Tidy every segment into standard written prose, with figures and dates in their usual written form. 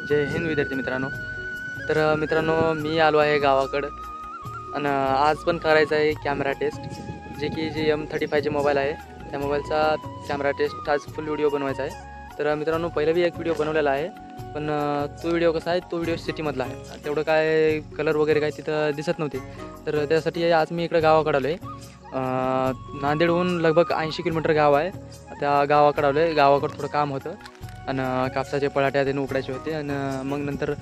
जय हिंद विद्यार्थी मित्रांनो. तर मित्रांनो, मी आलो आहे गावाकडं आणि आज पण करायचं आहे कॅमेरा टेस्ट, जे M35 मोबाईल आहे त्या मोबाईलचा कॅमेरा टेस्ट आज फुल व्हिडिओ बनवायचा आहे. तर मित्रांनो, पहिला बी एक व्हिडिओ बनवलेला आहे, पण तो व्हिडिओ कसा आहे, तो व्हिडिओ सिटीमधला आहे, तेवढं काय कलर वगैरे काय तिथं दिसत नव्हते. तर त्यासाठी आज मी इकडं गावाकडं आलो आहे. नांदेडहून लगभग 80 किलोमीटर गाव आहे. त्या गावाकडं आलो आहे. गावाकडं थोडं काम होतं आणि कापसाचे पळाट्या ते उकडायचे होते आणि मग नंतर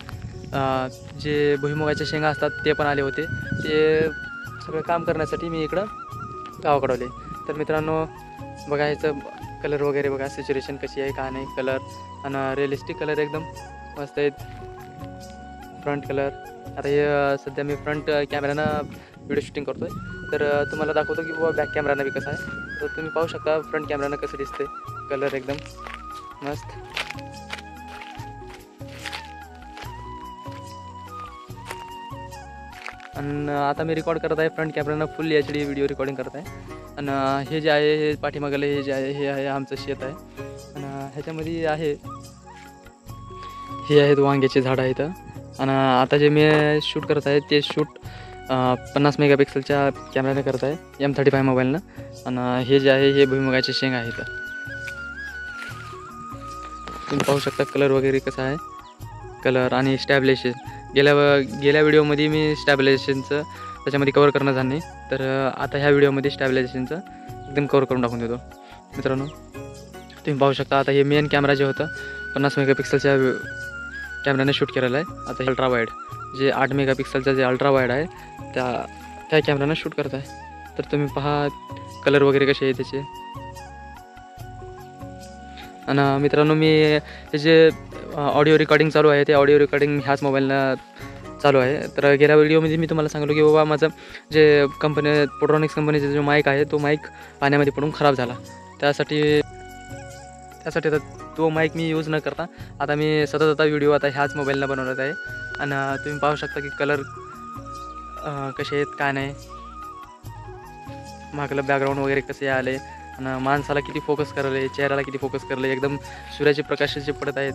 जे भुईमुगाच्या शेंगा असतात ते पण आले होते. ते सगळं काम करण्यासाठी मी इकडं गावाकडं आले. तर मित्रांनो, बघा ह्याचं कलर वगैरे बघा, सिच्युएशन कशी आहे का नाही, कलर आणि रिअलिस्टिक कलर एकदम मस्त आहेत. फ्रंट कलर, आता हे सध्या मी फ्रंट कॅमेरानं व्हिडिओ शूटिंग करतो आहे. तर तुम्हाला दाखवतो की बाबा बॅक कॅमेरानं बी कसं आहे. तर तुम्ही पाहू शकता फ्रंट कॅमेरानं कसं दिसते, कलर एकदम मस्त. आणि आता मी रेकॉर्ड करत आहे फ्रंट कॅमेरानं फुल HD व्हिडिओ रेकॉर्डिंग करत आहे. आणि हे जे आहे, हे पाठीमागलं हे जे आहे, हे आहे आमचं शेत आहे. आणि ह्याच्यामध्ये आहे, हे आहेत वांग्याचे झाडं आहेत. आणि आता जे मी शूट करत आहे ते शूट 50 मेगापिक्सलच्या कॅमेऱ्याने करत आहे, M35 मोबाईलनं. आणि हे जे आहे हे भुईमुगाचे शेंग आहेत. तुम्ही पाहू शकता कलर वगैरे कसा आहे, कलर आणि स्टॅबिलायझेशन. गेल्या व्हिडिओमध्ये मी स्टॅबिलायझेशनचं त्याच्यामध्ये कवर करणं झालं नाही, तर आता ह्या व्हिडिओमध्ये स्टॅबिलायझेशनचं एकदम कवर करून टाकून देतो. मित्रांनो, तुम्ही पाहू शकता आता हे मेन कॅमेरा जे होतं 50 मेगापिक्सलच्या कॅमेऱ्याने शूट केलेलं आहे. आता हे अल्ट्रा वाईड जे 8 मेगापिक्सलचं जे अल्ट्रा वाईड आहे त्या कॅमेऱ्यानं शूट करत आहे. तर तुम्ही पहा कलर वगैरे कसे आहे त्याचे. आणि मित्रांनो, मी हे जे ऑडिओ रेकॉर्डिंग चालू आहे ते ऑडिओ रेकॉर्डिंग ह्याच मोबाईलनं चालू आहे. तर गेल्या व्हिडिओमध्ये मी तुम्हाला सांगितलं की बाबा माझं जे पोट्रॉनिक्स कंपनीचा जो माईक आहे तो माईक पाण्यामध्ये पडून खराब झाला. त्यासाठी आता तो माईक मी यूज न करता आता मी सतत व्हिडिओ आता ह्याच मोबाईलनं बनवत आहे. आणि तुम्ही पाहू शकता की कलर कसे आहेत काय नाही, मागलं बॅकग्राऊंड वगैरे कसे आले आणि माणसाला किती फोकस करले, चेहऱ्याला किती फोकस करले, एकदम सूर्याचे प्रकाश जे पडत आहे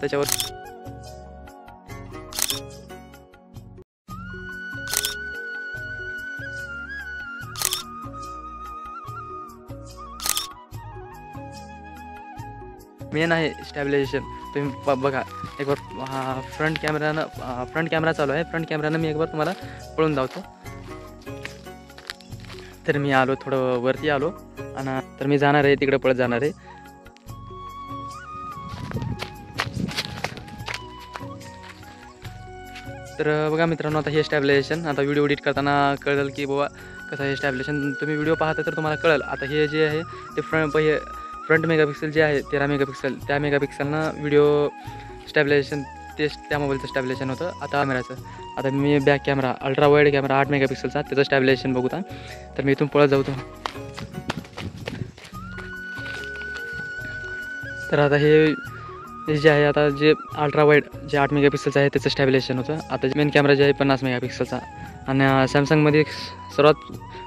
त्याच्यावर. मेन आहे स्टॅबिलायझेशन. तुम्ही बघा एक बार फ्रंट कॅमेरा चालू आहे. फ्रंट कॅमेरानं मी एक बार तुम्हाला पळून धावतो. तर मी आलो, थोडं वरती आलो आणि तर मी जाणार आहे तिकडे, पळत जाणार आहे. तर बघा मित्रांनो, आता हे स्टॅबिलायझेशन आता व्हिडिओ एडिट करताना कळेल की बाबा कसं आहे स्टॅबिलायझेशन. तुम्ही व्हिडिओ पाहता तर तुम्हाला कळेल. आता हे जे आहे ते फ्रंट मेगापिक्सल जे आहे 13 मेगापिक्सल, त्या मेगापिक्सलनं व्हिडिओ स्टॅबिलायझेशन त्या मोबाईलचं स्टॅबिलायझेशन होतं. आता कॅमेराचं आता मी back camera ultra wide camera 8 मेगापिक्सलचा त्याचं स्टॅबिलायझेशन बघूता. तर मी इथून पळत जाऊतो. तर आता हे जे आहे, आता जे अल्ट्रा वाईड जे 8 मेगापिक्सलचं आहे त्याचं स्टॅबिलायझेशन होतं. आता मेन कॅमेरा जे आहे 50 मेगापिक्सलचा. आणि सॅमसंगमध्ये सर्वात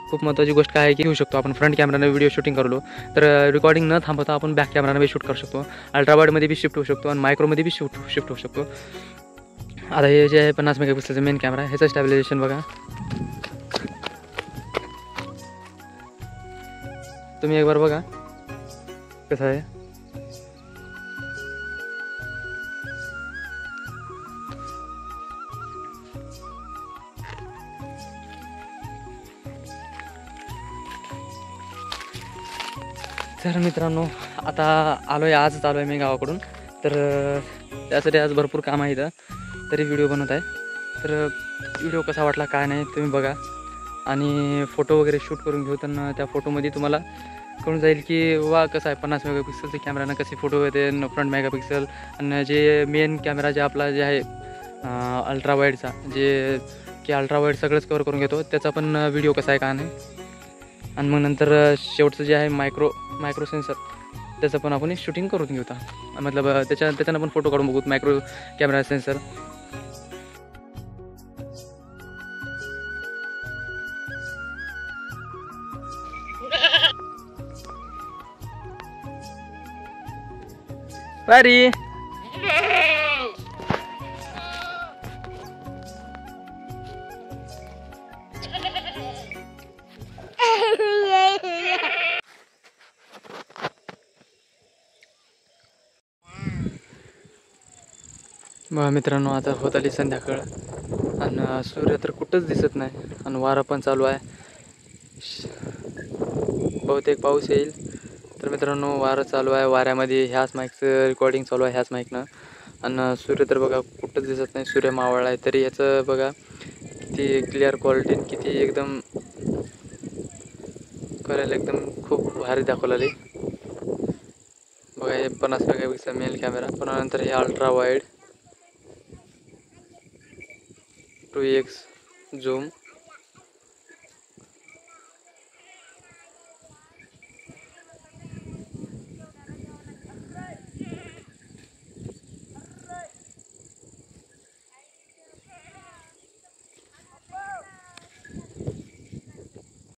खूप महत्त्वाची गोष्ट काय आहे की घेऊ शकतो आपण फ्रंट कॅमेरानं व्हिडिओ शूटिंग करलो तर रेकॉर्डिंग न थांबवता आपण बॅक कॅमेरानं बी शूट करू शकतो. अल्ट्रा वाईडमध्ये बी शिफ्ट होऊ शकतो आणि मायक्रोमध्ये बी शिफ्ट होऊ शकतो. आता हे जे आहे 50 मेगापिक्सलचा मेन कॅमेरा, ह्याचं स्टॅबिलायझेशन बघा. तुम्ही एक बार बघा कसं आहे. तर मित्रांनो, आता आजच आलो आहे मी गावाकडून. तर त्यासाठी आज भरपूर काम आहे इथं, तरी व्हिडिओ बनवत आहे. तर व्हिडिओ कसा वाटला काय नाही तुम्ही बघा आणि फोटो वगैरे शूट करून घेऊ. तर त्या फोटोमध्ये तुम्हाला कळून जाईल की वा कसं आहे 50 मेगापिक्सलच्या कॅमेरानं कसे फोटो येते, फ्रंट मेगापिक्सल. आणि जे मेन कॅमेरा जे आपला जे आहे अल्ट्रा वाईडचा, जे की अल्ट्रा वाईड सगळंच कवर करून घेतो, त्याचा पण व्हिडिओ कसा आहे का नाही. आणि मग नंतर शेवटचं जे आहे मायक्रो सेन्सर, त्याचं पण आपण शूटिंग करून घेऊता. मतलब त्याच्यानं पण फोटो काढून बघू मायक्रो कॅमेरा सेन्सर. Buddy. बघा मित्रांनो, आता होत आली संध्याकाळ आणि सूर्य तर कुठंच दिसत नाही आणि वारा पण चालू आहे. बहुतेक पाऊस येईल. तर मित्रांनो, वारं चालू आहे. वाऱ्यामध्ये ह्याच माईकचं रेकॉर्डिंग चालू आहे, ह्याच माईकनं. आणि सूर्य तर बघा कुठंच दिसत नाही. सूर्य मावळला आहे तरी ह्याचं बघा किती क्लिअर क्वालिटी, किती एकदम करायला एकदम खूप भारी दाखवलेली. बघा हे 50 मेगापिक्सल मेल कॅमेरा. पुन्हा नंतर हे अल्ट्रा वाईड 2x झूम.